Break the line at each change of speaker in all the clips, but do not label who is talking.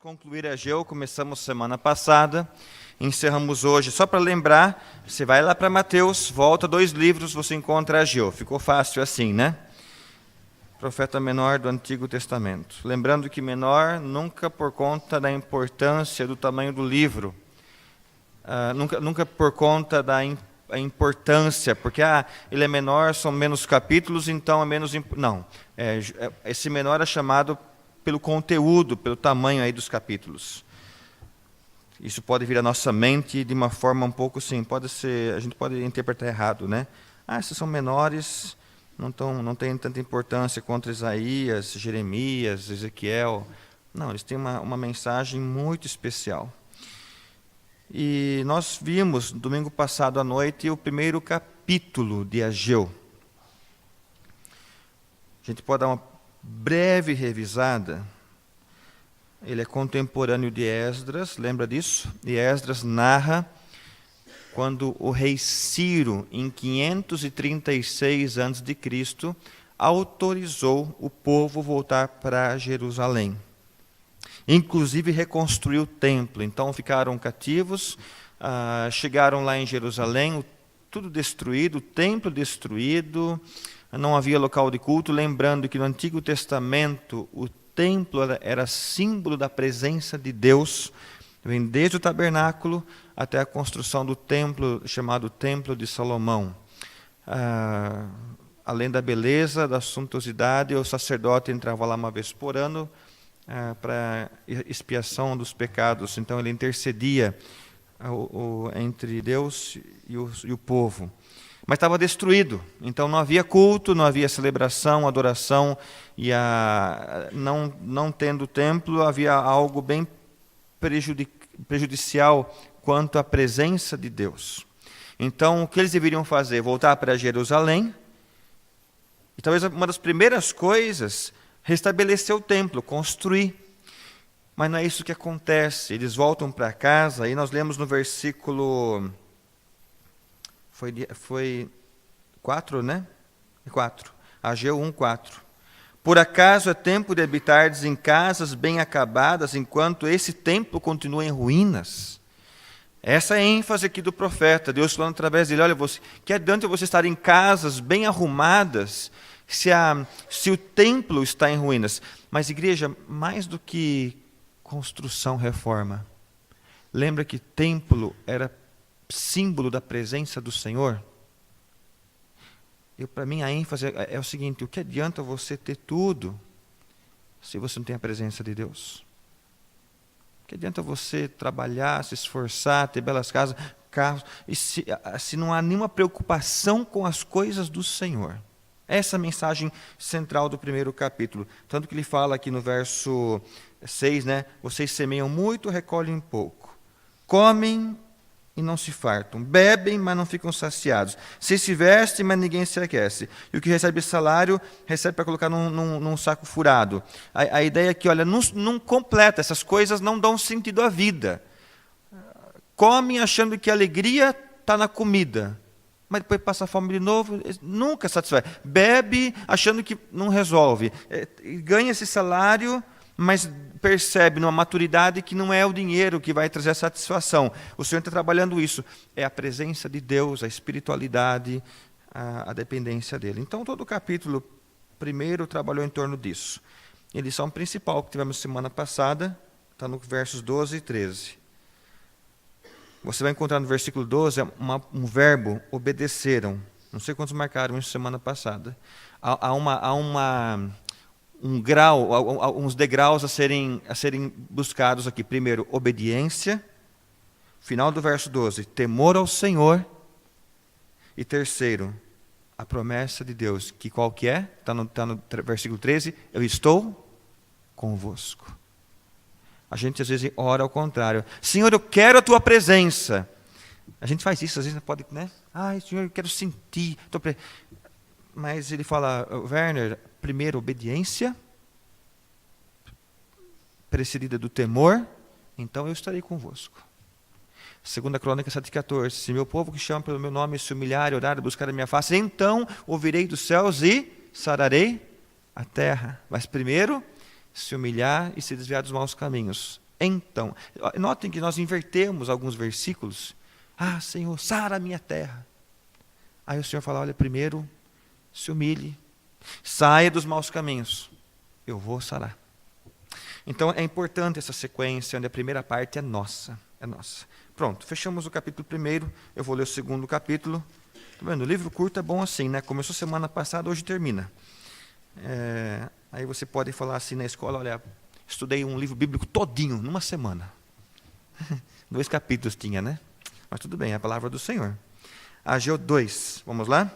concluir Ageu, começamos semana passada, encerramos hoje. Só para lembrar, você vai lá para Mateus, volta 2 livros, você encontra Ageu. Ficou fácil assim, né? Profeta menor do Antigo Testamento. Lembrando que menor nunca por conta da importância do tamanho do livro, nunca por conta da importância, porque ele é menor, são menos capítulos, então é menos... Não, esse menor é chamado pelo conteúdo, pelo tamanho aí dos capítulos. Isso pode vir à nossa mente de uma forma um pouco assim, a gente pode interpretar errado, né? Esses são menores, não têm tanta importância quanto Isaías, Jeremias, Ezequiel. Não, eles têm uma mensagem muito especial. E nós vimos, domingo passado à noite, o primeiro capítulo de Ageu. A gente pode dar uma breve revisada. Ele é contemporâneo de Esdras, lembra disso? E Esdras narra quando o rei Ciro, em 536 a.C., autorizou o povo voltar para Jerusalém. Inclusive reconstruiu o templo. Então ficaram cativos, chegaram lá em Jerusalém, tudo destruído, o templo destruído, não havia local de culto. Lembrando que no Antigo Testamento o templo era símbolo da presença de Deus, vem desde o tabernáculo até a construção do templo, chamado Templo de Salomão. Além da beleza, da suntuosidade, o sacerdote entrava lá uma vez por ano para expiação dos pecados. Então ele intercedia entre Deus e o povo. Mas estava destruído, então não havia culto, não havia celebração, adoração, e não tendo templo, havia algo bem prejudicial quanto à presença de Deus. Então, o que eles deveriam fazer? Voltar para Jerusalém, e talvez uma das primeiras coisas, restabelecer o templo, construir. Mas não é isso que acontece. Eles voltam para casa, e nós lemos no versículo... Foi 4, né? 4. Ageu 1:4. Por acaso é tempo de habitardes em casas bem acabadas, enquanto esse templo continua em ruínas? Essa é a ênfase aqui do profeta, Deus falando através dele: olha, que adianta você estar em casas bem arrumadas, se o templo está em ruínas? Mas, igreja, mais do que construção, reforma, lembra que templo era símbolo da presença do Senhor? Para mim a ênfase é o seguinte: o que adianta você ter tudo se você não tem a presença de Deus? O que adianta você trabalhar, se esforçar, ter belas casas, carros, e se não há nenhuma preocupação com as coisas do Senhor? Essa é a mensagem central do primeiro capítulo. Tanto que ele fala aqui no verso 6, né? Vocês semeiam muito, recolhem pouco. Comem e não se fartam. Bebem, mas não ficam saciados. Se vestem, mas ninguém se aquece. E o que recebe salário, recebe para colocar num saco furado. A ideia é que, olha, não completa, essas coisas não dão sentido à vida. Comem achando que a alegria está na comida, mas depois passa fome de novo, nunca satisfaz. Bebe achando que não resolve. Ganha esse salário, mas percebe numa maturidade que não é o dinheiro que vai trazer a satisfação. O Senhor está trabalhando isso. É a presença de Deus, a espiritualidade, a dependência dele. Então, todo o capítulo primeiro trabalhou em torno disso. A lição principal que tivemos semana passada está no versos 12 e 13. Você vai encontrar no versículo 12 um verbo, obedeceram. Não sei quantos marcaram isso semana passada. Há uns degraus a serem buscados aqui. Primeiro, obediência. Final do verso 12, temor ao Senhor. E terceiro, a promessa de Deus, que qual que é? Está no versículo 13, eu estou convosco. A gente às vezes ora ao contrário. Senhor, eu quero a tua presença. A gente faz isso, às vezes pode, né? Senhor, eu quero sentir. Mas ele fala, Werner, primeiro obediência, precedida do temor, então eu estarei convosco. 2 Crônicas 7,14, se meu povo que chama pelo meu nome se humilhar, orar, buscar a minha face, então ouvirei dos céus e sararei a terra. Mas primeiro, se humilhar e se desviar dos maus caminhos. Então, notem que nós invertemos alguns versículos. Ah, Senhor, sara a minha terra. Aí o Senhor fala, olha, primeiro se humilhe, saia dos maus caminhos, eu vou sarar. Então é importante essa sequência, onde a primeira parte é nossa. Pronto, fechamos o capítulo 1, eu vou ler o segundo capítulo. Tá vendo? O livro curto é bom assim, né? Começou semana passada, hoje termina. Aí você pode falar assim na escola, olha, estudei um livro bíblico todinho, numa semana. 2 capítulos tinha, né? Mas tudo bem, é a palavra do Senhor. Ageu 2, vamos lá?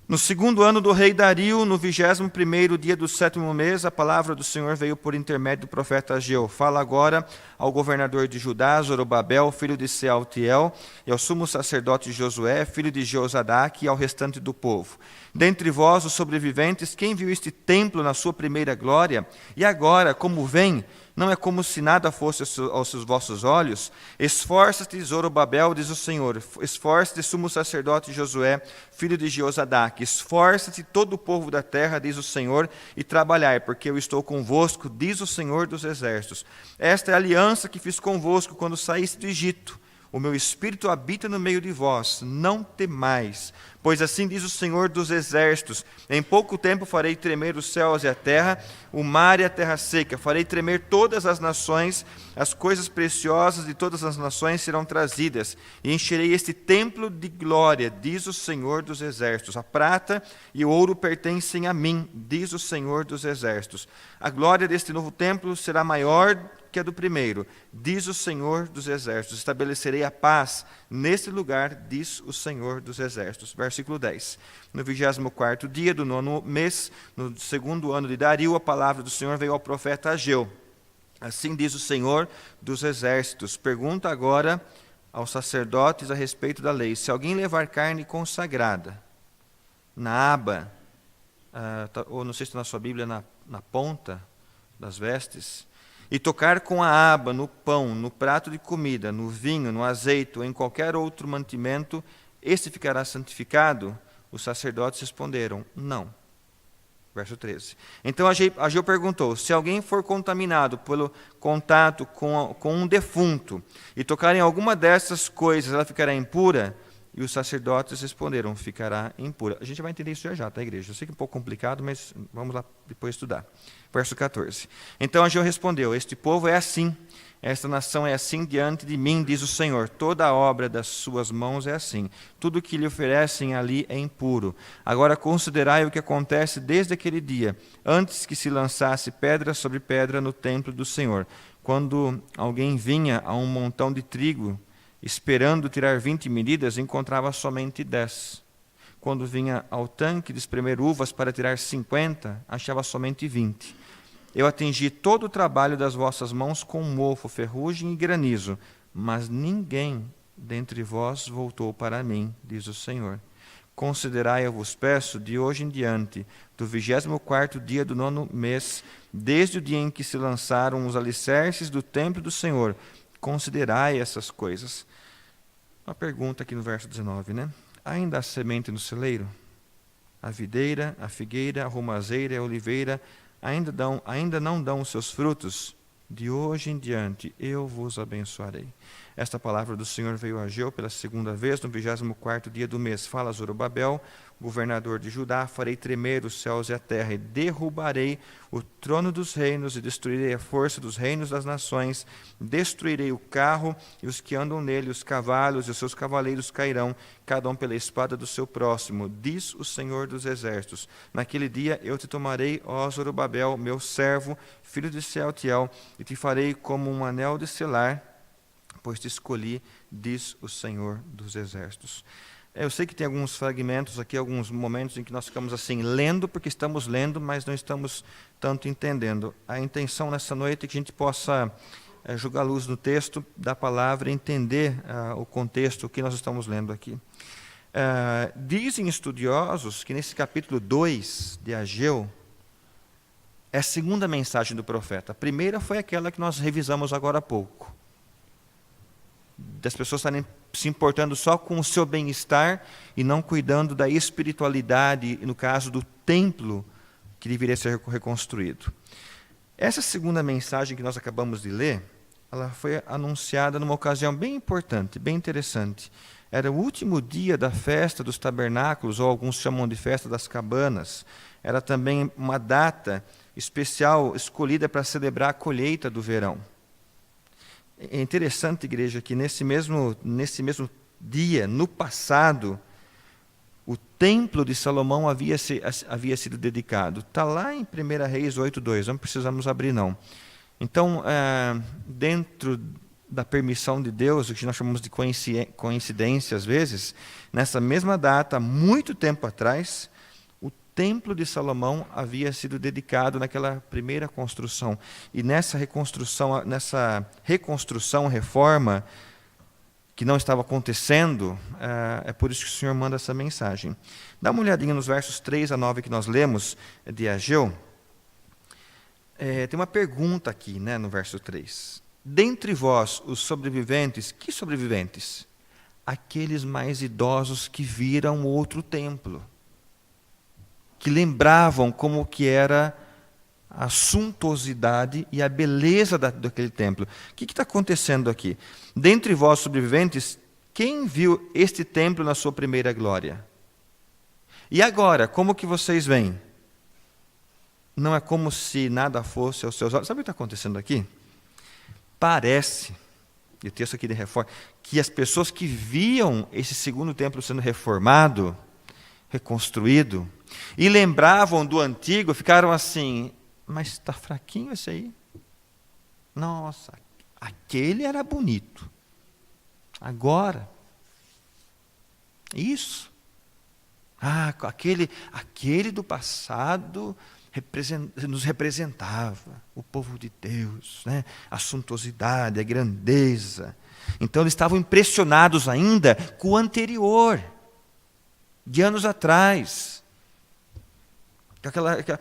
No 2º ano do rei Dario, no 21º dia do 7º mês, a palavra do Senhor veio por intermédio do profeta Ageu. Fala agora ao governador de Judá, Zorobabel, filho de Sealtiel, e ao sumo sacerdote Josué, filho de Josadaque, e ao restante do povo. Dentre vós, os sobreviventes, quem viu este templo na sua primeira glória? E agora, como vem? Não é como se nada fosse aos vossos olhos? Esforça-te, Zorobabel, diz o Senhor. Esforça-te, sumo sacerdote Josué, filho de Josadaque. Esforça-te, todo o povo da terra, diz o Senhor, e trabalhai, porque eu estou convosco, diz o Senhor dos exércitos. Esta é a aliança que fiz convosco quando saíste do Egito. O meu espírito habita no meio de vós, não temais. Pois assim diz o Senhor dos exércitos, em pouco tempo farei tremer os céus e a terra, o mar e a terra seca, farei tremer todas as nações, as coisas preciosas de todas as nações serão trazidas, e encherei este templo de glória, diz o Senhor dos exércitos. A prata e o ouro pertencem a mim, diz o Senhor dos exércitos. A glória deste novo templo será maior que a do primeiro, diz o Senhor dos exércitos. Estabelecerei a paz neste lugar, diz o Senhor dos exércitos. Versículo 10. No 24º dia do 9º mês, no 2º ano de Dario, a palavra do Senhor veio ao profeta Ageu. Assim diz o Senhor dos exércitos. Pergunta agora aos sacerdotes a respeito da lei. Se alguém levar carne consagrada na aba, ou não sei se está na sua Bíblia, na ponta das vestes, e tocar com a aba no pão, no prato de comida, no vinho, no azeite ou em qualquer outro mantimento, este ficará santificado? Os sacerdotes responderam, não. Verso 13. Então Ageu perguntou, se alguém for contaminado pelo contato com um defunto e tocar em alguma dessas coisas, ela ficará impura? E os sacerdotes responderam, ficará impura. A gente vai entender isso já, tá, igreja? Eu sei que é um pouco complicado, mas vamos lá depois estudar. Verso 14. Então Ageu respondeu, este povo é assim, esta nação é assim diante de mim, diz o Senhor. Toda a obra das suas mãos é assim. Tudo o que lhe oferecem ali é impuro. Agora considerai o que acontece desde aquele dia, antes que se lançasse pedra sobre pedra no templo do Senhor. Quando alguém vinha a um montão de trigo, esperando tirar 20 medidas, encontrava somente 10. Quando vinha ao tanque de espremer uvas para tirar 50, achava somente 20. Eu atingi todo o trabalho das vossas mãos com mofo, ferrugem e granizo, mas ninguém dentre vós voltou para mim, diz o Senhor. Considerai, eu vos peço, de hoje em diante, do 24º dia do 9º mês, desde o dia em que se lançaram os alicerces do templo do Senhor, considerai essas coisas. Uma pergunta aqui no verso 19, né? Ainda há semente no celeiro? A videira, a figueira, a romazeira e a oliveira ainda não dão os seus frutos? De hoje em diante eu vos abençoarei. Esta palavra do Senhor veio a Ageu pela segunda vez, no 24º dia do mês. Fala Zorobabel, governador de Judá, farei tremer os céus e a terra, e derrubarei o trono dos reinos, e destruirei a força dos reinos das nações, destruirei o carro e os que andam nele, os cavalos e os seus cavaleiros cairão, cada um pela espada do seu próximo, diz o Senhor dos exércitos. Naquele dia eu te tomarei, ó Zorobabel, meu servo, filho de Sealtiel, e te farei como um anel de selar, pois te escolhi, diz o Senhor dos exércitos. Eu sei que tem alguns fragmentos aqui, alguns momentos em que nós ficamos assim, lendo, porque estamos lendo, mas não estamos tanto entendendo. A intenção nessa noite é que a gente possa jogar luz no texto da palavra e entender o contexto que nós estamos lendo aqui. Dizem estudiosos que nesse capítulo 2 de Ageu, é a segunda mensagem do profeta. A primeira foi aquela que nós revisamos agora há pouco. Das pessoas estarem se importando só com o seu bem-estar e não cuidando da espiritualidade, no caso do templo que deveria ser reconstruído. Essa segunda mensagem que nós acabamos de ler ela foi anunciada numa ocasião bem importante, bem interessante. Era o último dia da festa dos tabernáculos, ou alguns chamam de festa das cabanas. Era também uma data especial escolhida para celebrar a colheita do verão. É interessante, igreja, que nesse mesmo dia, no passado, o templo de Salomão havia sido dedicado. Está lá em 1 Reis 8:2, não precisamos abrir não. Então, dentro da permissão de Deus, o que nós chamamos de coincidência às vezes, nessa mesma data, muito tempo atrás, o templo de Salomão havia sido dedicado naquela primeira construção. E nessa reconstrução, reforma, que não estava acontecendo, é por isso que o Senhor manda essa mensagem. Dá uma olhadinha nos versos 3 a 9 que nós lemos de Ageu. Tem uma pergunta aqui, né, no verso 3. Dentre vós, os sobreviventes, que sobreviventes? Aqueles mais idosos que viram outro templo, que lembravam como que era a suntuosidade e a beleza daquele templo. O que está acontecendo aqui? Dentre vós, sobreviventes, quem viu este templo na sua primeira glória? E agora, como que vocês veem? Não é como se nada fosse aos seus olhos. Sabe o que está acontecendo aqui? Parece, e o texto aqui de reforma, que as pessoas que viam esse segundo templo sendo reformado, reconstruído, e lembravam do antigo, ficaram assim, mas está fraquinho esse aí? Nossa, aquele era bonito. Agora, isso. Aquele do passado nos representava, o povo de Deus, né? A suntuosidade, a grandeza. Então eles estavam impressionados ainda com o anterior, de anos atrás,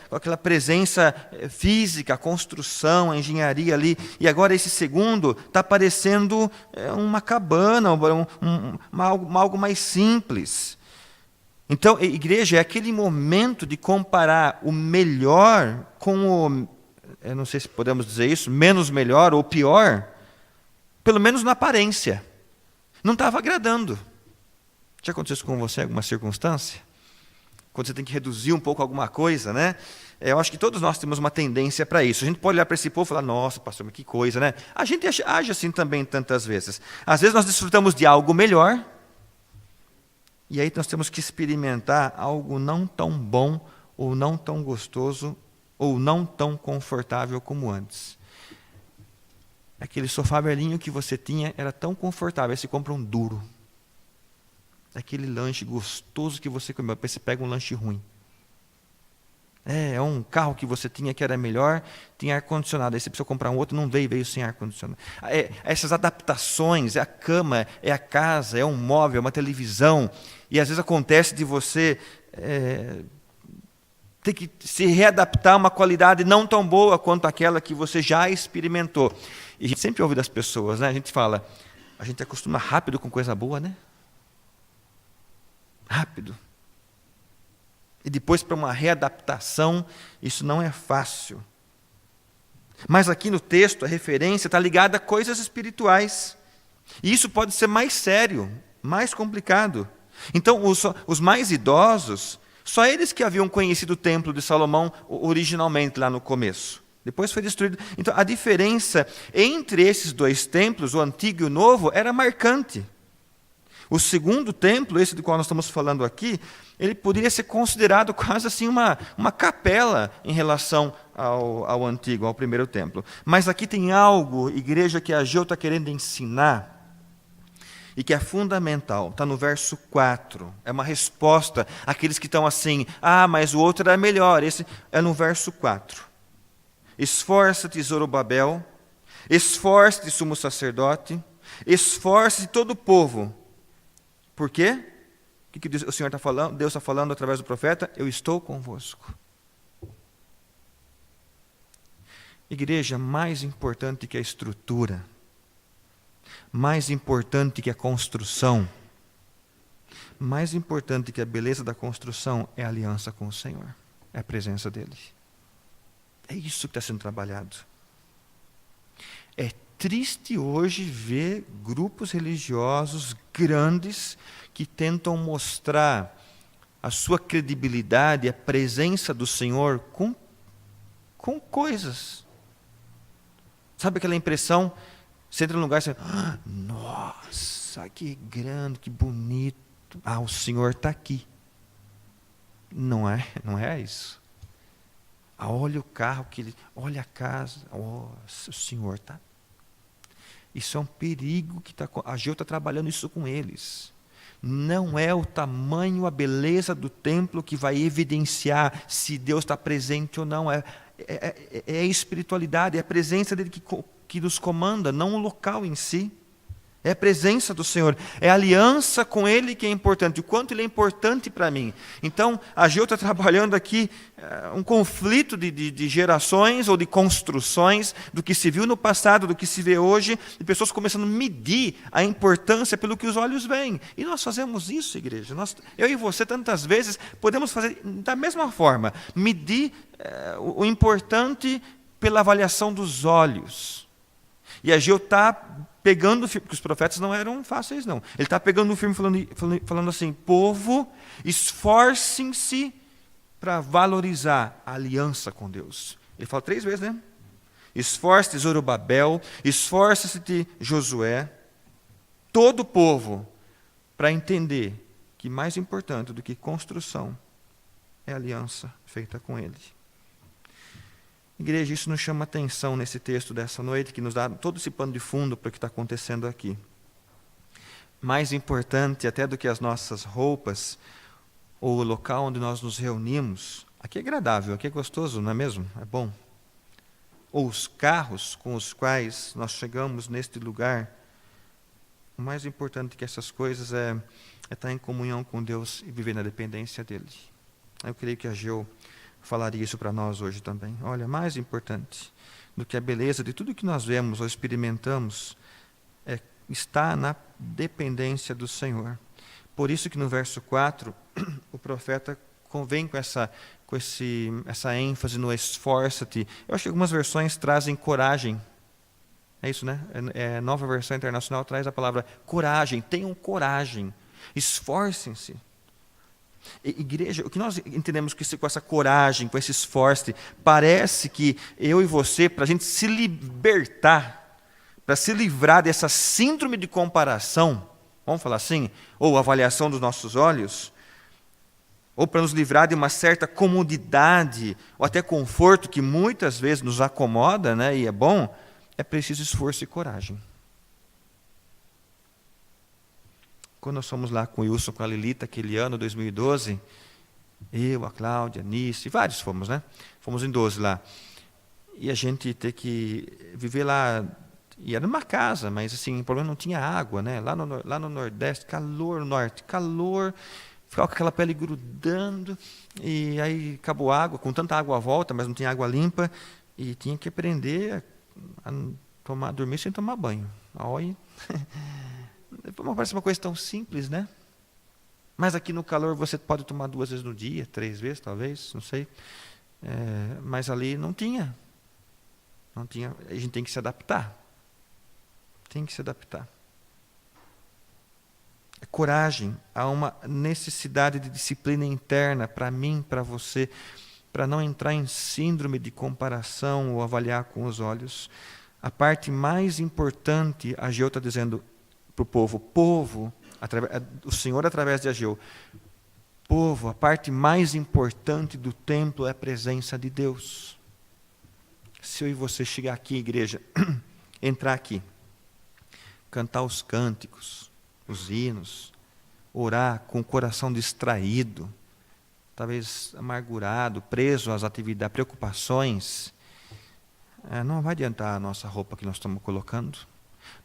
com aquela presença física, a construção, a engenharia ali. E agora esse segundo está parecendo uma cabana, algo mais simples. Então, igreja, é aquele momento de comparar o melhor com o, eu não sei se podemos dizer isso, menos melhor ou pior, pelo menos na aparência. Não estava agradando. Já aconteceu isso com você em alguma circunstância? Quando você tem que reduzir um pouco alguma coisa, né? Eu acho que todos nós temos uma tendência para isso. A gente pode olhar para esse povo e falar, nossa, pastor, mas que coisa, né? A gente age assim também tantas vezes. Às vezes nós desfrutamos de algo melhor, e aí nós temos que experimentar algo não tão bom, ou não tão gostoso, ou não tão confortável como antes. Aquele sofá velhinho que você tinha era tão confortável, aí você compra um duro. Aquele lanche gostoso que você comeu, depois você pega um lanche ruim. É um carro que você tinha que era melhor, tinha ar-condicionado, aí você precisou comprar um outro, não veio sem ar-condicionado. Essas adaptações, é a cama, é a casa, é um móvel, é uma televisão, e às vezes acontece de você ter que se readaptar a uma qualidade não tão boa quanto aquela que você já experimentou. E a gente sempre ouve das pessoas, né? A gente fala, a gente acostuma rápido com coisa boa, né? Rápido. E depois, para uma readaptação, isso não é fácil. Mas aqui no texto, a referência está ligada a coisas espirituais. E isso pode ser mais sério, mais complicado. Então, os mais idosos, só eles que haviam conhecido o templo de Salomão originalmente, lá no começo. Depois foi destruído. Então, a diferença entre esses dois templos, o antigo e o novo, era marcante. O segundo templo, esse do qual nós estamos falando aqui, ele poderia ser considerado quase assim uma capela em relação ao antigo, ao primeiro templo. Mas aqui tem algo, igreja, que Ageu está querendo ensinar e que é fundamental. Está no verso 4. É uma resposta àqueles que estão assim, mas o outro era melhor. Esse é no verso 4. Esforça-te, Zorobabel, esforça-te, sumo sacerdote, esforça-te todo o povo. Por quê? O que o Senhor está falando? Deus está falando através do profeta? Eu estou convosco. Igreja, mais importante que a estrutura, mais importante que a construção, mais importante que a beleza da construção é a aliança com o Senhor, é a presença dele. É isso que está sendo trabalhado. É triste hoje ver grupos religiosos grandes que tentam mostrar a sua credibilidade, a presença do Senhor com coisas. Sabe aquela impressão? Você entra num lugar e você... nossa, que grande, que bonito. O Senhor está aqui. Não é isso. Olha o carro, olha a casa. O Senhor está. Isso é um perigo que a Ageu está trabalhando isso com eles. Não é o tamanho, a beleza do templo que vai evidenciar se Deus está presente ou não. É a espiritualidade, é a presença dele que nos comanda, não o local em si. É a presença do Senhor, é a aliança com Ele que é importante, o quanto Ele é importante para mim. Então, Ageu está trabalhando aqui um conflito de gerações ou de construções, do que se viu no passado, do que se vê hoje, de pessoas começando a medir a importância pelo que os olhos veem. E nós fazemos isso, igreja. Eu e você, tantas vezes, podemos fazer da mesma forma, medir o importante pela avaliação dos olhos. E Ageu está pegando o firme, porque os profetas não eram fáceis, não. Ele está pegando o firme falando assim, povo, esforcem-se para valorizar a aliança com Deus. Ele fala 3 vezes, né? Esforce-te, Zorobabel, esforce-te, Josué, todo o povo, para entender que mais importante do que construção é a aliança feita com Ele. Igreja, isso nos chama atenção nesse texto dessa noite, que nos dá todo esse pano de fundo para o que está acontecendo aqui. Mais importante até do que as nossas roupas, ou o local onde nós nos reunimos, aqui é agradável, aqui é gostoso, não é mesmo? É bom. Ou os carros com os quais nós chegamos neste lugar, o mais importante que essas coisas é estar em comunhão com Deus e viver na dependência dEle. Eu creio que Ageu falaria isso para nós hoje também. Olha, mais importante do que a beleza de tudo que nós vemos ou experimentamos está na dependência do Senhor. Por isso que no verso 4, o profeta convém com essa ênfase no esforça-te. Eu acho que algumas versões trazem coragem. É isso, né? A Nova Versão Internacional traz a palavra coragem. Tenham coragem. Esforcem-se. Igreja, o que nós entendemos com essa coragem, com esse esforço, parece que eu e você, para a gente se libertar, para se livrar dessa síndrome de comparação, vamos falar assim, ou avaliação dos nossos olhos, ou para nos livrar de uma certa comodidade, ou até conforto que muitas vezes nos acomoda, né, e é bom, é preciso esforço e coragem. Quando nós fomos lá com o Wilson, com a Lilita, aquele ano, 2012, eu, a Cláudia, a Nice, vários fomos, né? Fomos em 12 lá. E a gente ter que viver lá, e era numa casa, mas assim, o problema não tinha água, né? Lá no Nordeste, calor no Norte, calor, ficava com aquela pele grudando, e aí acabou a água, com tanta água à volta, mas não tinha água limpa, e tinha que aprender a dormir sem tomar banho. Olha... Parece uma coisa tão simples, né? Mas aqui no calor você pode tomar 2 vezes no dia, 3 vezes talvez, não sei. Mas ali não tinha. Não tinha. A gente tem que se adaptar. Tem que se adaptar. Coragem, há uma necessidade de disciplina interna para mim, para você, para não entrar em síndrome de comparação ou avaliar com os olhos. A parte mais importante, Ageu está dizendo para o povo, o Senhor através de Ageu, povo, a parte mais importante do templo é a presença de Deus. Se eu e você chegar aqui, igreja, entrar aqui, cantar os cânticos, os hinos, orar com o coração distraído, talvez amargurado, preso às atividades, preocupações, não vai adiantar a nossa roupa que nós estamos colocando.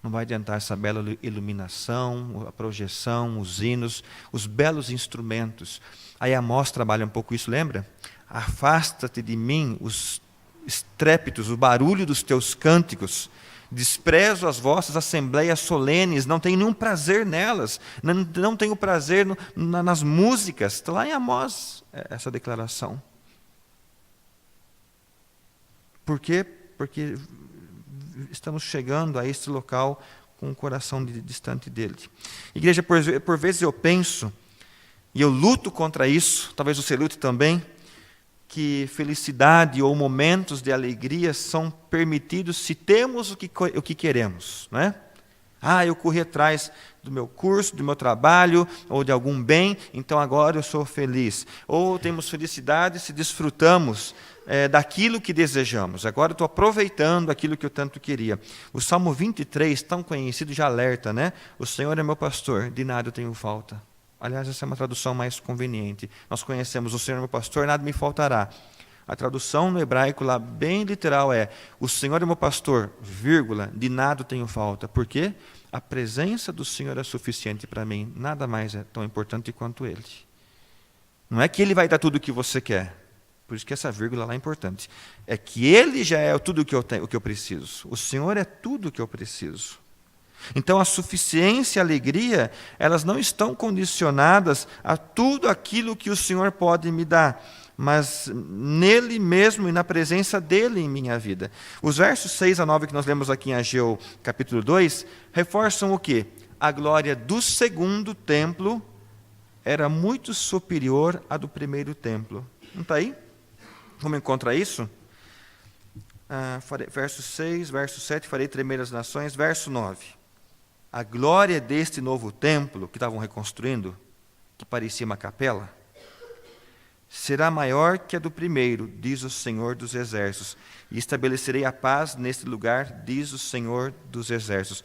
Não vai adiantar essa bela iluminação, a projeção, os hinos, os belos instrumentos. Aí Amós trabalha um pouco isso, lembra? Afasta-te de mim os estrépitos, o barulho dos teus cânticos. Desprezo as vossas assembleias solenes, não tenho nenhum prazer nelas, não tenho prazer nas músicas. Está lá em Amós essa declaração. Por quê? Porque estamos chegando a este local com o coração distante dele. Igreja, por vezes eu penso, e eu luto contra isso, talvez você lute também, que felicidade ou momentos de alegria são permitidos se temos o que queremos, não é? Eu corri atrás do meu curso, do meu trabalho, ou de algum bem, então agora eu sou feliz. Ou temos felicidade se desfrutamos daquilo que desejamos. Agora eu estou aproveitando aquilo que eu tanto queria. O Salmo 23, tão conhecido, já alerta, né? O Senhor é meu pastor, de nada eu tenho falta. Aliás, essa é uma tradução mais conveniente. Nós conhecemos o Senhor é meu pastor, nada me faltará. A tradução no hebraico lá, bem literal, é: o Senhor é meu pastor, vírgula, de nada eu tenho falta. Por quê? A presença do Senhor é suficiente para mim. Nada mais é tão importante quanto Ele. Não é que Ele vai dar tudo o que você quer. Por isso que essa vírgula lá é importante. É que Ele já é tudo o que eu tenho, o que eu preciso. O Senhor é tudo o que eu preciso. Então a suficiência e a alegria, elas não estão condicionadas a tudo aquilo que o Senhor pode me dar, mas nele mesmo e na presença dele em minha vida. Os versos 6 a 9 que nós lemos aqui em Ageu, capítulo 2, reforçam o quê? A glória do segundo templo era muito superior à do primeiro templo. Não está aí? Como encontra isso? Verso 6, verso 7, farei tremer as nações. Verso 9. A glória deste novo templo que estavam reconstruindo, que parecia uma capela, será maior que a do primeiro, diz o Senhor dos Exércitos, e estabelecerei a paz neste lugar, diz o Senhor dos Exércitos.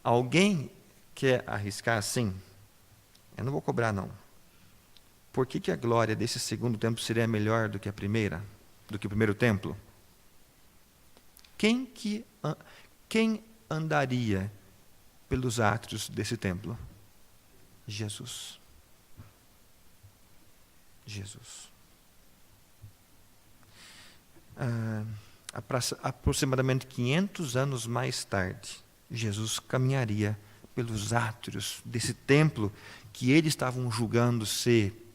Alguém quer arriscar assim? Eu não vou cobrar, não. Por que a glória desse segundo templo seria melhor do que a primeira, do que o primeiro templo? Quem andaria pelos átrios desse templo? Jesus. Jesus. Aproximadamente 500 anos mais tarde, Jesus caminharia pelos átrios desse templo que eles estavam julgando ser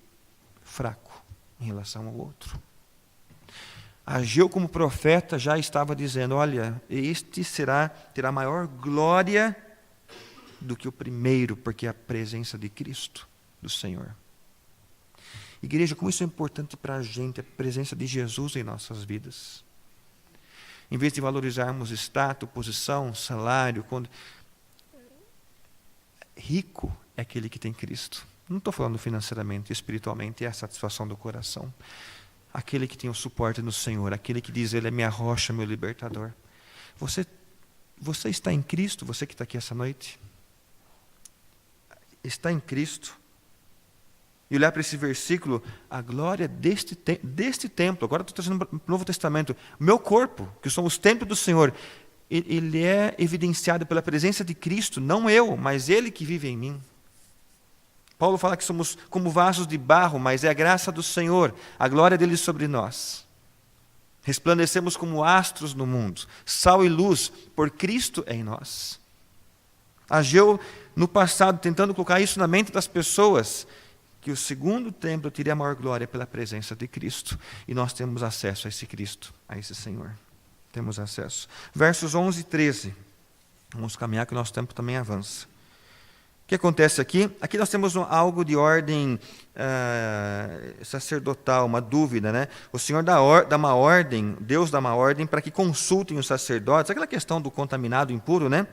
fraco em relação ao outro. Ageu, como profeta, já estava dizendo: olha, este terá maior glória do que o primeiro, porque é a presença de Cristo, do Senhor. Igreja, como isso é importante para a gente, a presença de Jesus em nossas vidas. Em vez de valorizarmos status, posição, salário, rico é aquele que tem Cristo. Não estou falando financeiramente, espiritualmente, é a satisfação do coração. Aquele que tem o suporte no Senhor, aquele que diz: Ele é minha rocha, meu libertador. Você está em Cristo, você que está aqui essa noite? Está em Cristo. E olhar para esse versículo, a glória deste templo, agora estou trazendo para o Novo Testamento, meu corpo, que somos templo do Senhor, ele é evidenciado pela presença de Cristo, não eu, mas Ele que vive em mim. Paulo fala que somos como vasos de barro, mas é a graça do Senhor, a glória dele sobre nós. Resplandecemos como astros no mundo, sal e luz, por Cristo em nós. Ageu, no passado, tentando colocar isso na mente das pessoas, que o segundo templo teria a maior glória pela presença de Cristo. E nós temos acesso a esse Cristo, a esse Senhor. Temos acesso. Versos 11 e 13. Vamos caminhar que o nosso tempo também avança. O que acontece aqui? Aqui nós temos algo de ordem sacerdotal, uma dúvida, né? O Senhor dá uma ordem, Deus dá uma ordem para que consultem os sacerdotes, aquela questão do contaminado impuro, né?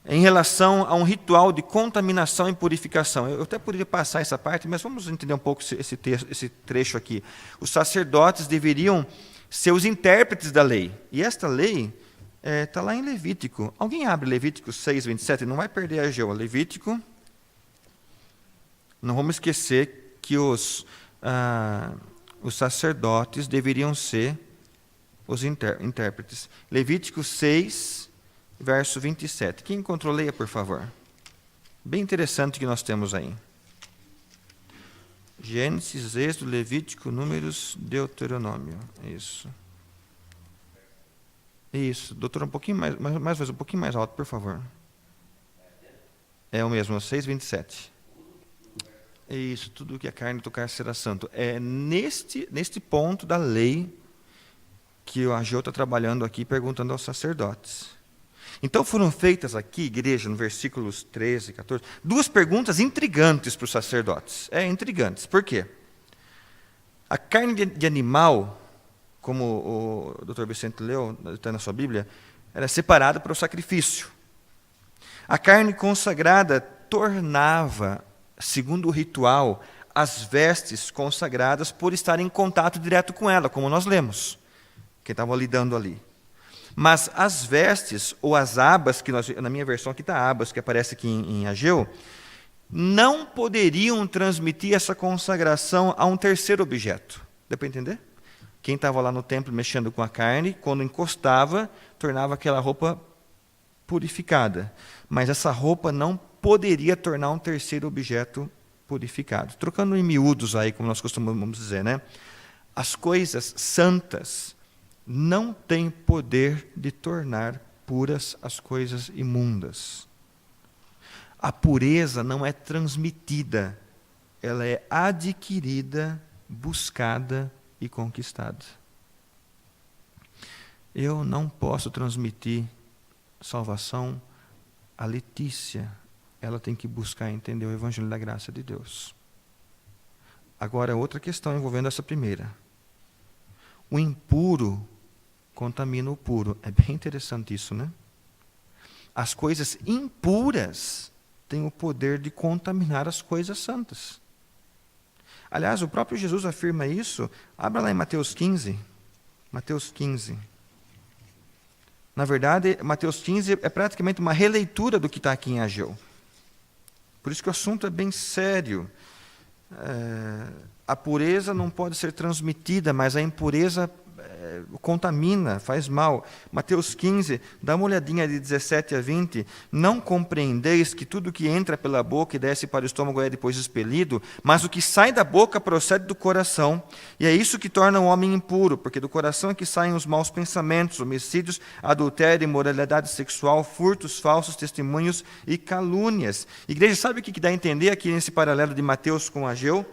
Em relação a um ritual de contaminação e purificação. Eu até poderia passar essa parte, mas vamos entender um pouco esse trecho aqui. Os sacerdotes deveriam ser os intérpretes da lei. E esta lei está lá em Levítico. Alguém abre Levítico 6, 27? Não vai perder a Geu. Levítico. Não vamos esquecer que os sacerdotes deveriam ser os intérpretes. Levítico 6, verso 27. Quem encontrou, leia, por favor. Bem interessante o que nós temos aí. Gênesis, Êxodo, Levítico, Números, Deuteronômio. Isso. Isso. Doutor, um pouquinho mais um pouquinho mais alto, por favor. É o mesmo, 6, 27. Isso, tudo que a carne tocar será santo. É neste ponto da lei que o Ageu está trabalhando aqui perguntando aos sacerdotes. Então foram feitas aqui, igreja, no versículos 13 e 14, duas perguntas intrigantes para os sacerdotes. Intrigantes. Por quê? A carne de animal, como o Dr. Vicente leu, está na sua Bíblia, era separada para o sacrifício. A carne consagrada tornava, segundo o ritual, as vestes consagradas por estar em contato direto com ela, como nós lemos, quem estava lidando ali. Mas as vestes, ou as abas, que na minha versão aqui está abas, que aparece aqui em Ageu, não poderiam transmitir essa consagração a um terceiro objeto. Deu para entender? Quem estava lá no templo mexendo com a carne, quando encostava, tornava aquela roupa purificada. Mas essa roupa não poderia tornar um terceiro objeto purificado. Trocando em miúdos aí, como nós costumamos dizer, né? As coisas santas não têm poder de tornar puras as coisas imundas. A pureza não é transmitida, ela é adquirida, buscada e conquistada. Eu não posso transmitir salvação a Letícia. Ela tem que buscar entender o Evangelho da graça de Deus. Agora, outra questão envolvendo essa primeira. O impuro contamina o puro. É bem interessante isso, né? As coisas impuras têm o poder de contaminar as coisas santas. Aliás, o próprio Jesus afirma isso. Abra lá em Mateus 15. Mateus 15. Na verdade, Mateus 15 é praticamente uma releitura do que está aqui em Ageu. Por isso que o assunto é bem sério. A pureza não pode ser transmitida, mas a impureza contamina, faz mal. Mateus 15, dá uma olhadinha de 17 a 20. Não compreendeis que tudo que entra pela boca e desce para o estômago é depois expelido, mas o que sai da boca procede do coração. E é isso que torna o homem impuro, porque do coração é que saem os maus pensamentos, homicídios, adultério, imoralidade sexual, furtos, falsos testemunhos e calúnias. Igreja, sabe o que dá a entender aqui nesse paralelo de Mateus com Ageu?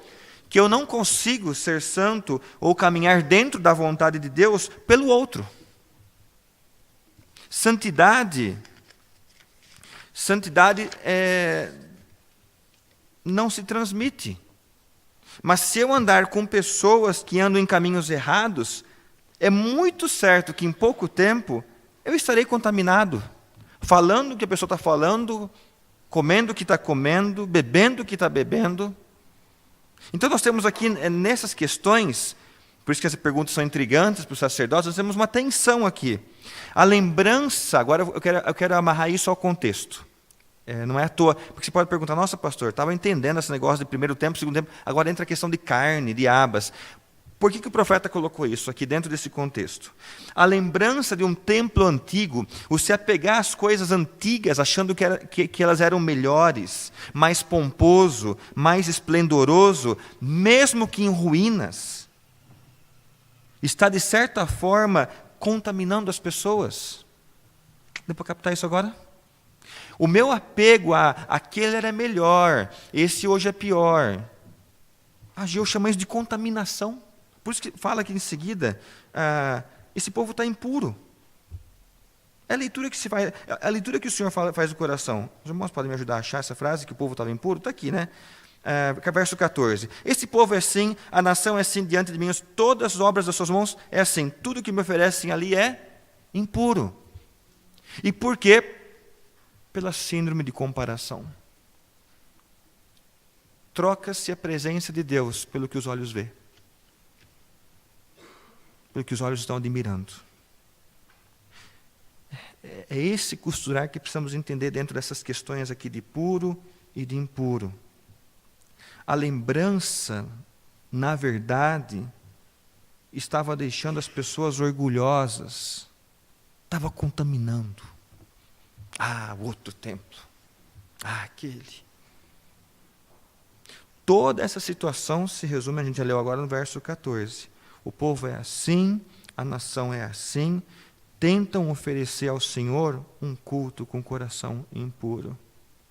Que eu não consigo ser santo ou caminhar dentro da vontade de Deus pelo outro. Santidade não se transmite. Mas se eu andar com pessoas que andam em caminhos errados, é muito certo que em pouco tempo eu estarei contaminado. Falando o que a pessoa está falando, comendo o que está comendo, bebendo o que está bebendo. Então nós temos aqui, nessas questões, por isso que essas perguntas são intrigantes para os sacerdotes, nós temos uma tensão aqui. A lembrança, agora eu quero amarrar isso ao contexto. Não é à toa, porque você pode perguntar, nossa pastor, estava entendendo esse negócio de primeiro tempo, segundo tempo, agora entra a questão de carne, de abas. Por que o profeta colocou isso aqui dentro desse contexto? A lembrança de um templo antigo, o se apegar às coisas antigas, achando que elas eram melhores, mais pomposo, mais esplendoroso, mesmo que em ruínas, está, de certa forma, contaminando as pessoas. Deu para captar isso agora? O meu apego a aquele era melhor, esse hoje é pior. Ageu chama isso de contaminação. Por isso que fala aqui em seguida, esse povo está impuro. É a leitura que se faz, a leitura que o Senhor faz do coração. Os irmãos podem me ajudar a achar essa frase, que o povo estava impuro? Está aqui, né? Verso 14. Esse povo é assim, a nação é assim diante de mim, todas as obras das suas mãos é assim. Tudo que me oferecem ali é impuro. E por quê? Pela síndrome de comparação. Troca-se a presença de Deus pelo que os olhos vê. Pelo que os olhos estão admirando. É esse costurar que precisamos entender dentro dessas questões aqui de puro e de impuro. A lembrança, na verdade, estava deixando as pessoas orgulhosas, estava contaminando. Outro templo. Aquele. Toda essa situação se resume, a gente já leu agora no verso 14. O povo é assim, a nação é assim, tentam oferecer ao Senhor um culto com coração impuro,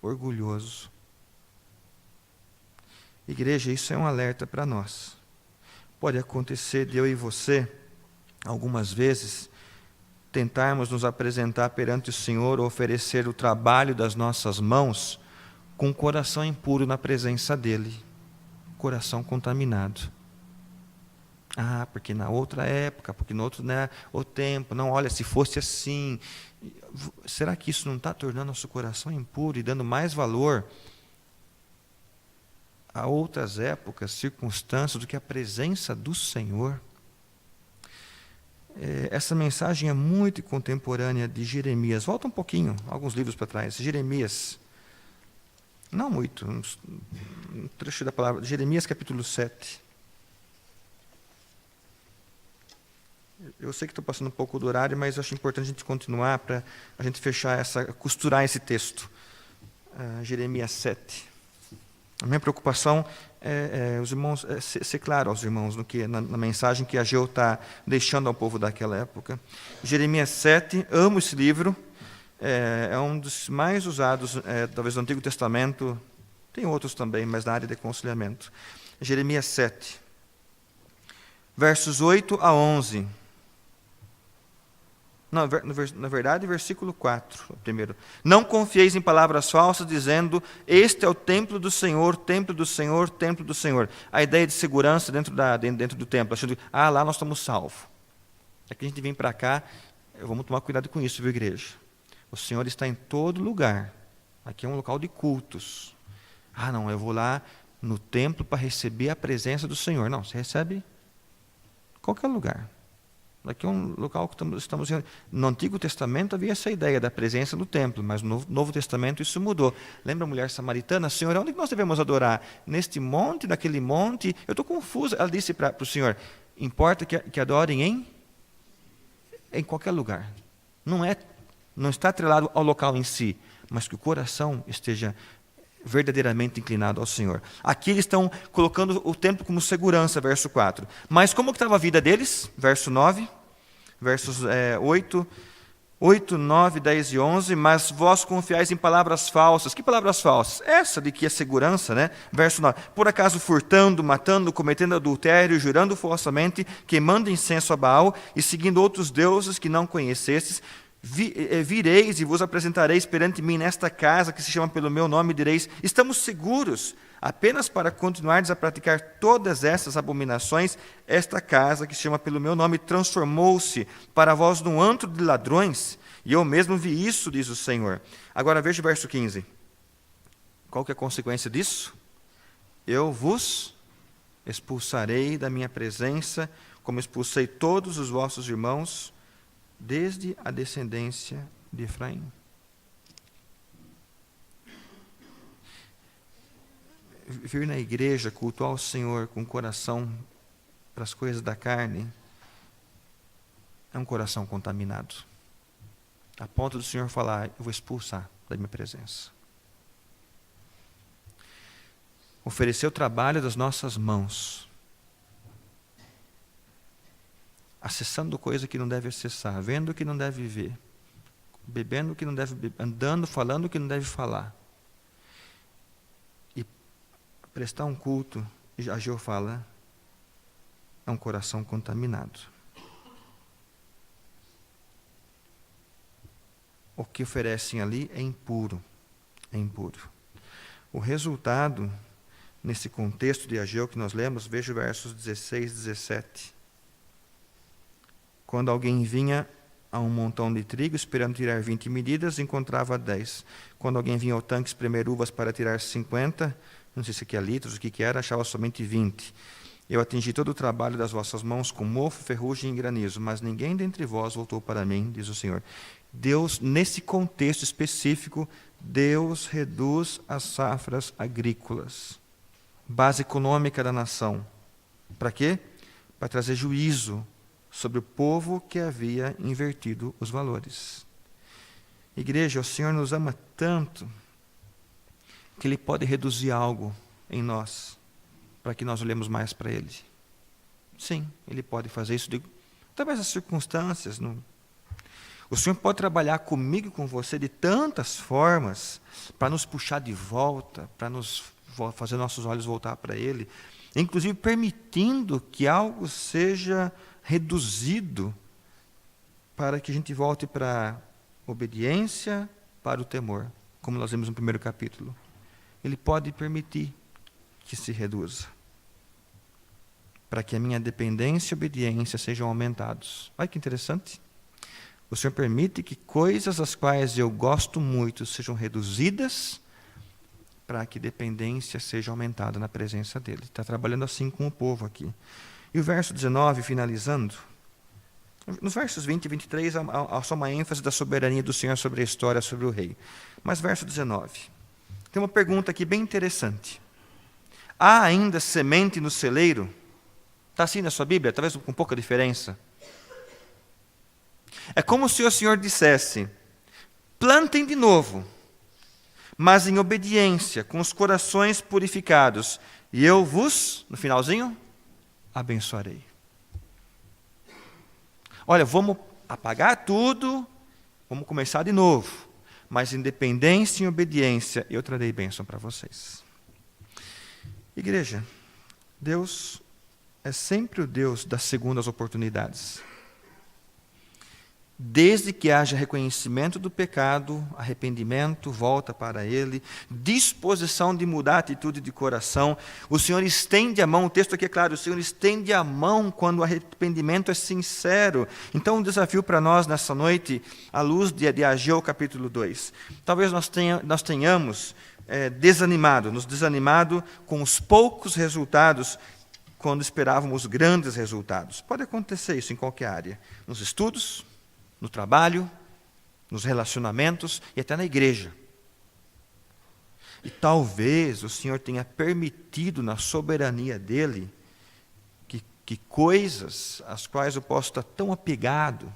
orgulhoso. Igreja, isso é um alerta para nós. Pode acontecer de eu e você algumas vezes, tentarmos nos apresentar perante o Senhor, oferecer o trabalho das nossas mãos com o coração impuro na presença dEle, coração contaminado. Ah, porque na outra época, porque no outro, né, o tempo, não, olha, se fosse assim, será que isso não está tornando nosso coração impuro e dando mais valor a outras épocas, circunstâncias, do que a presença do Senhor? Essa mensagem é muito contemporânea de Jeremias. Volta um pouquinho, alguns livros para trás. Jeremias, não muito, um trecho da palavra, Jeremias capítulo 7. Eu sei que estou passando um pouco do horário, mas eu acho importante a gente continuar para a gente costurar esse texto. Jeremias 7. A minha preocupação os irmãos, ser claro aos irmãos na mensagem que Ageu está deixando ao povo daquela época. Jeremias 7, amo esse livro, é um dos mais usados, talvez no Antigo Testamento, tem outros também, mas na área de aconselhamento. Jeremias 7, versos 8 a 11. Não, na verdade, versículo 4, primeiro. Não confieis em palavras falsas, dizendo, este é o templo do Senhor, templo do Senhor, templo do Senhor. A ideia de segurança dentro do templo, achando que, lá nós estamos salvos. É que a gente vem para cá, vamos tomar cuidado com isso, viu, igreja? O Senhor está em todo lugar. Aqui é um local de cultos. Não, eu vou lá no templo para receber a presença do Senhor. Não, você recebe em qualquer lugar. Aqui é um local que estamos. No Antigo Testamento havia essa ideia da presença no templo, mas no Novo Testamento isso mudou. Lembra a mulher samaritana? Senhor, onde nós devemos adorar? Neste monte, naquele monte? Eu estou confusa. Ela disse para o Senhor, importa que adorem em qualquer lugar. Não está atrelado ao local em si, mas que o coração esteja verdadeiramente inclinado ao Senhor. Aqui eles estão colocando o templo como segurança, verso 4. Mas como que estava a vida deles? Verso 9, versos 8, 9, 10 e 11. Mas vós confiais em palavras falsas. Que palavras falsas? Essa de que é segurança, né? Verso 9. Por acaso furtando, matando, cometendo adultério, jurando falsamente, queimando incenso a Baal e seguindo outros deuses que não conhecestes, vireis e vos apresentareis perante mim nesta casa que se chama pelo meu nome, e direis, estamos seguros, apenas para continuardes a praticar todas essas abominações, esta casa que se chama pelo meu nome transformou-se para vós num antro de ladrões, e eu mesmo vi isso, diz o Senhor. Agora veja o verso 15. Qual que é a consequência disso? Eu vos expulsarei da minha presença, como expulsei todos os vossos irmãos, desde a descendência de Efraim. Vir na igreja, cultuar o Senhor com o coração para as coisas da carne, é um coração contaminado. A ponto do Senhor falar, eu vou expulsar da minha presença. Oferecer o trabalho das nossas mãos, acessando coisa que não deve acessar, vendo o que não deve ver, bebendo o que não deve beber, andando, falando o que não deve falar. E prestar um culto, Ageu fala, é um coração contaminado. O que oferecem ali é impuro, é impuro. O resultado, nesse contexto de Ageu que nós lemos, veja os versos 16 e 17. Quando alguém vinha a um montão de trigo, esperando tirar 20 medidas, encontrava 10. Quando alguém vinha ao tanque espremer uvas para tirar 50, não sei se aqui é litros, o que era, achava somente 20. Eu atingi todo o trabalho das vossas mãos com mofo, ferrugem e granizo, mas ninguém dentre vós voltou para mim, diz o Senhor. Deus, nesse contexto específico, Deus reduz as safras agrícolas, base econômica da nação. Para quê? Para trazer juízo sobre o povo que havia invertido os valores. Igreja, o Senhor nos ama tanto que Ele pode reduzir algo em nós para que nós olhemos mais para Ele. Sim, Ele pode fazer isso. Talvez as circunstâncias. O Senhor pode trabalhar comigo e com você de tantas formas para nos puxar de volta, para nos fazer nossos olhos voltar para Ele, inclusive permitindo que algo seja reduzido para que a gente volte para a obediência, para o temor, como nós vimos no primeiro capítulo. Ele pode permitir que se reduza, para que a minha dependência e obediência sejam aumentados. Olha que interessante. O Senhor permite que coisas as quais eu gosto muito sejam reduzidas, para que dependência seja aumentada na presença dEle. Está trabalhando assim com o povo aqui. E o verso 19, finalizando, nos versos 20 e 23, há só uma ênfase da soberania do Senhor sobre a história, sobre o rei. Mas verso 19, tem uma pergunta aqui bem interessante. Há ainda semente no celeiro? Está assim na sua Bíblia, talvez com pouca diferença. É como se o Senhor dissesse, plantem de novo, mas em obediência, com os corações purificados, e eu vos, no finalzinho, abençoarei. Olha, vamos apagar tudo, vamos começar de novo, mas em dependência e obediência, eu trarei bênção para vocês. Igreja, Deus é sempre o Deus das segundas oportunidades. Desde que haja reconhecimento do pecado, arrependimento, volta para Ele, disposição de mudar a atitude de coração, o Senhor estende a mão, o texto aqui é claro, o Senhor estende a mão quando o arrependimento é sincero. Então, um desafio para nós nessa noite, à luz de Ageu capítulo 2. Talvez nós tenhamos nos desanimado com os poucos resultados, quando esperávamos grandes resultados. Pode acontecer isso em qualquer área, nos estudos, no trabalho, nos relacionamentos e até na igreja. E talvez o Senhor tenha permitido, na soberania dEle, que coisas às quais eu posso estar tão apegado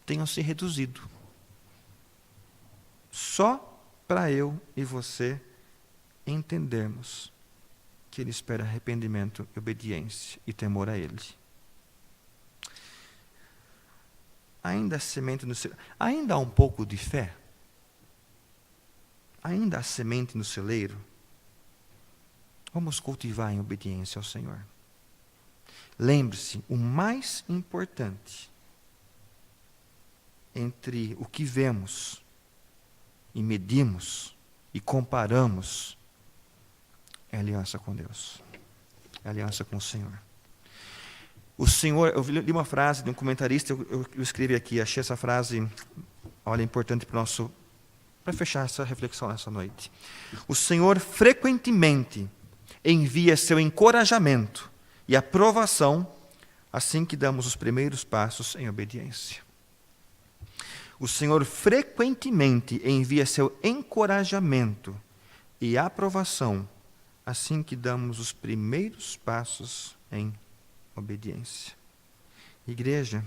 tenham se reduzido. Só para eu e você entendermos que Ele espera arrependimento, obediência e temor a Ele. Ainda há semente no celeiro. Ainda há um pouco de fé? Ainda há semente no celeiro? Vamos cultivar em obediência ao Senhor. Lembre-se, o mais importante entre o que vemos e medimos e comparamos é a aliança com Deus. É a aliança com o Senhor. O Senhor, eu li uma frase de um comentarista, eu escrevi aqui, achei essa frase, olha, importante para fechar essa reflexão nessa noite. O Senhor frequentemente envia seu encorajamento e aprovação assim que damos os primeiros passos em obediência. O Senhor frequentemente envia seu encorajamento e aprovação assim que damos os primeiros passos em obediência. Igreja,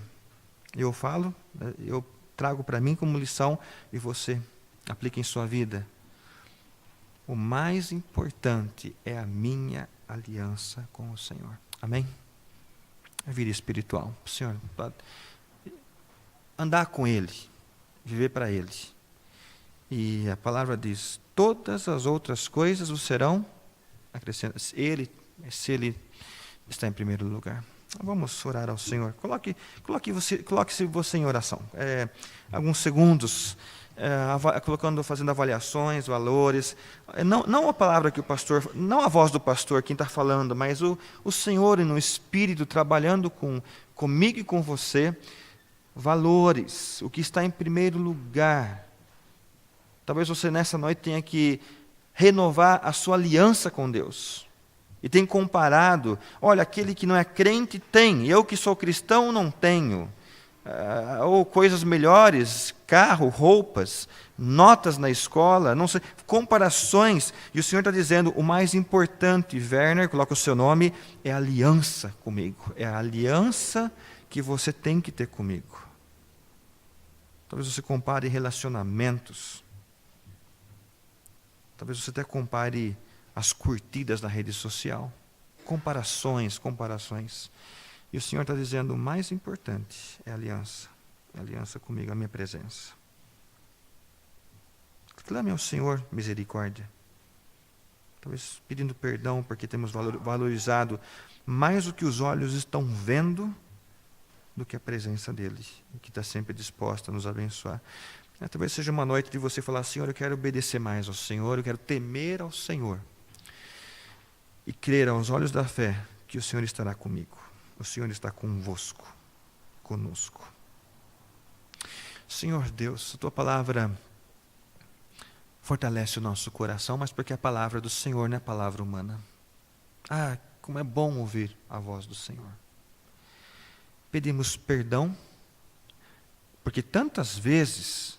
eu trago para mim como lição e você aplica em sua vida. O mais importante é a minha aliança com o Senhor. Amém? A vida espiritual. O Senhor, andar com Ele, viver para Ele. E a palavra diz, todas as outras coisas o serão acrescentadas. Se Ele está em primeiro lugar. Vamos orar ao Senhor. Coloque-se você em oração. Alguns segundos, fazendo avaliações, valores. Não a palavra que o pastor, não a voz do pastor quem está falando, mas o Senhor no Espírito trabalhando comigo e com você. Valores, o que está em primeiro lugar. Talvez você nessa noite tenha que renovar a sua aliança com Deus. E tem comparado, olha, aquele que não é crente tem, eu que sou cristão não tenho. Ou coisas melhores, carro, roupas, notas na escola, não sei, comparações. E o Senhor está dizendo, o mais importante, Werner, coloca o seu nome, é a aliança comigo. É a aliança que você tem que ter comigo. Talvez você compare relacionamentos. Talvez você até compare as curtidas na rede social. Comparações. E o Senhor está dizendo, o mais importante é a aliança. É a aliança comigo, a minha presença. Clame ao Senhor misericórdia. Talvez pedindo perdão porque temos valorizado mais o que os olhos estão vendo do que a presença dele, que está sempre disposta a nos abençoar. Talvez seja uma noite de você falar: Senhor, eu quero obedecer mais ao Senhor, eu quero temer ao Senhor e crer aos olhos da fé que o Senhor estará comigo, o Senhor está convosco, conosco. Senhor Deus, a Tua palavra fortalece o nosso coração, mas porque a palavra do Senhor não é palavra humana. Como é bom ouvir a voz do Senhor. Pedimos perdão, porque tantas vezes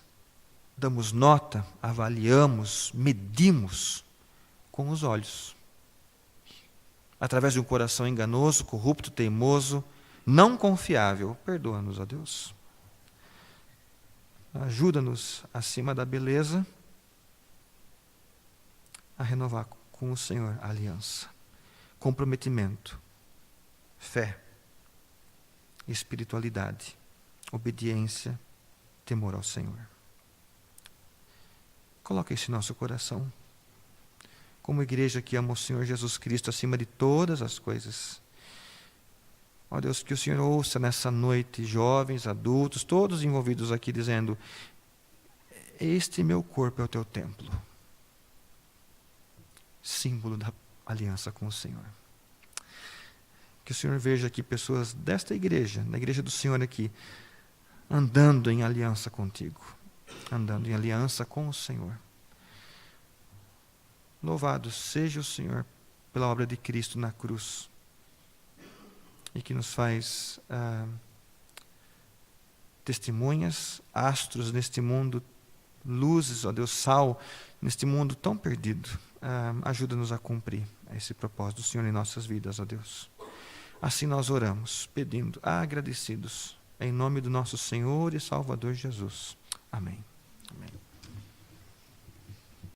damos nota, avaliamos, medimos com os olhos. Através de um coração enganoso, corrupto, teimoso, não confiável. Perdoa-nos, ó Deus. Ajuda-nos, acima da beleza, a renovar com o Senhor a aliança. Comprometimento, fé, espiritualidade, obediência, temor ao Senhor. Coloque isso em nosso coração, como igreja que ama o Senhor Jesus Cristo acima de todas as coisas. Ó Deus, que o Senhor ouça nessa noite jovens, adultos, todos envolvidos aqui, dizendo: este meu corpo é o teu templo, símbolo da aliança com o Senhor. Que o Senhor veja aqui pessoas desta igreja, da igreja do Senhor aqui, andando em aliança contigo, andando em aliança com o Senhor. Louvado seja o Senhor pela obra de Cristo na cruz, e que nos faz testemunhas, astros neste mundo, luzes, ó Deus, sal neste mundo tão perdido. Ajuda-nos a cumprir esse propósito do Senhor em nossas vidas, ó Deus. Assim nós oramos, pedindo, agradecidos, em nome do nosso Senhor e Salvador Jesus. Amém. Amém.